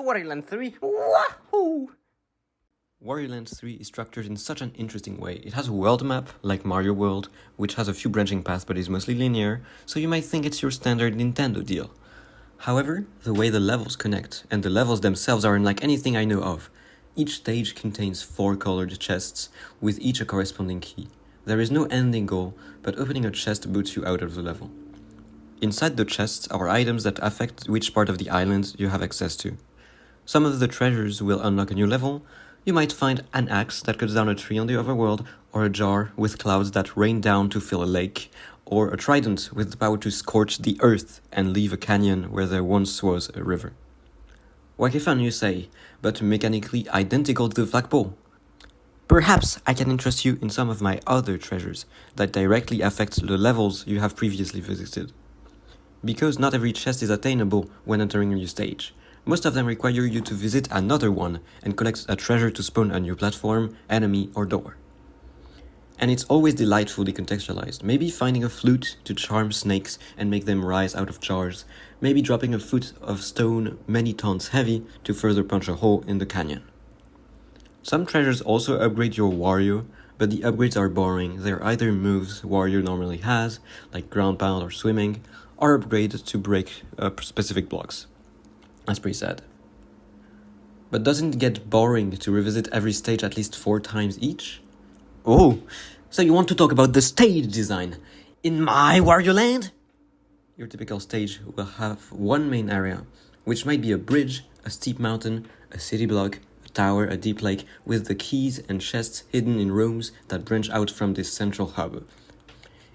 Wario Land 3, wahoo! Wario Land 3 is structured in such an interesting way. It has a world map, like Mario World, which has a few branching paths but is mostly linear, so you might think it's your standard Nintendo deal. However, the way the levels connect, and the levels themselves are unlike anything I know of. Each stage contains 4 colored chests, with each a corresponding key. There is no ending goal, but opening a chest boots you out of the level. Inside the chests are items that affect which part of the island you have access to. Some of the treasures will unlock a new level. You might find an axe that cuts down a tree on the overworld, or a jar with clouds that rain down to fill a lake, or a trident with the power to scorch the earth and leave a canyon where there once was a river. Wacky fun, you say, but mechanically identical to the flagpole. Perhaps I can interest you in some of my other treasures that directly affect the levels you have previously visited. Because not every chest is attainable when entering a new stage. Most of them require you to visit another one and collect a treasure to spawn a new platform, enemy, or door. And it's always delightfully contextualized. Maybe finding a flute to charm snakes and make them rise out of jars. Maybe dropping a foot of stone many tons heavy to further punch a hole in the canyon. Some treasures also upgrade your Wario, but the upgrades are boring. They're either moves Wario normally has, like ground pound or swimming, or upgrades to break specific blocks. That's pretty sad. But doesn't it get boring to revisit every stage at least 4 times each? Oh, so you want to talk about the stage design in my Wario Land? Your typical stage will have one main area, which might be a bridge, a steep mountain, a city block, a tower, a deep lake, with the keys and chests hidden in rooms that branch out from this central hub.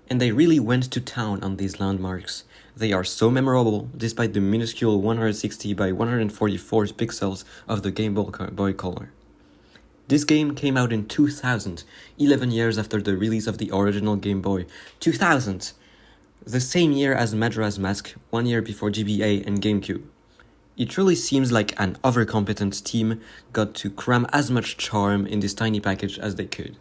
And they really went to town on these landmarks. They are so memorable, despite the minuscule 160 by 144 pixels of the Game Boy Color. This game came out in 2000, 11 years after the release of the original Game Boy. 2000! The same year as Majora's Mask, 1 year before GBA and GameCube. It truly seems like an overcompetent team got to cram as much charm in this tiny package as they could.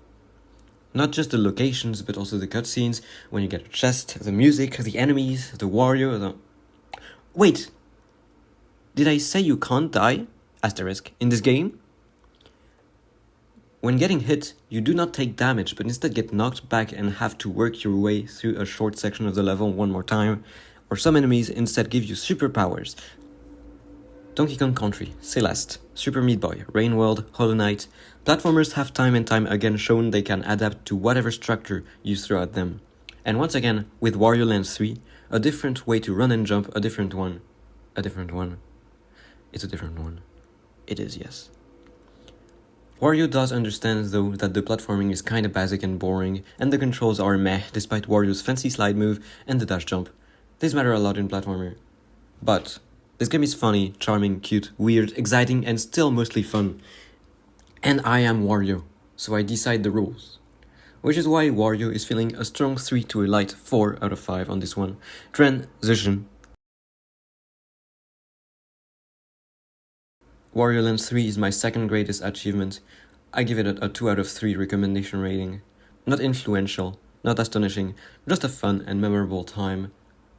Not just the locations, but also the cutscenes, when you get a chest, the music, the enemies, the Wario, the... Wait! Did I say you can't die? Asterisk. In this game? When getting hit, you do not take damage, but instead get knocked back and have to work your way through a short section of the level one more time, or some enemies instead give you superpowers. Donkey Kong Country, Celeste, Super Meat Boy, Rain World, Hollow Knight, platformers have time and time again shown they can adapt to whatever structure you throw at them. And once again, with Wario Land 3, a different way to run and jump, a different one. It's a different one. It is, yes. Wario does understand, though, that the platforming is kinda basic and boring, and the controls are meh despite Wario's fancy slide move and the dash jump. These matter a lot in platformer. But this game is funny, charming, cute, weird, exciting, and still mostly fun. And I am Wario, so I decide the rules. Which is why Wario is feeling a strong 3 to a light 4 out of 5 on this one. Transition. Wario Land 3 is my second greatest achievement. I give it a 2 out of 3 recommendation rating. Not influential, not astonishing, just a fun and memorable time.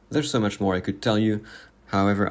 There's so much more I could tell you, however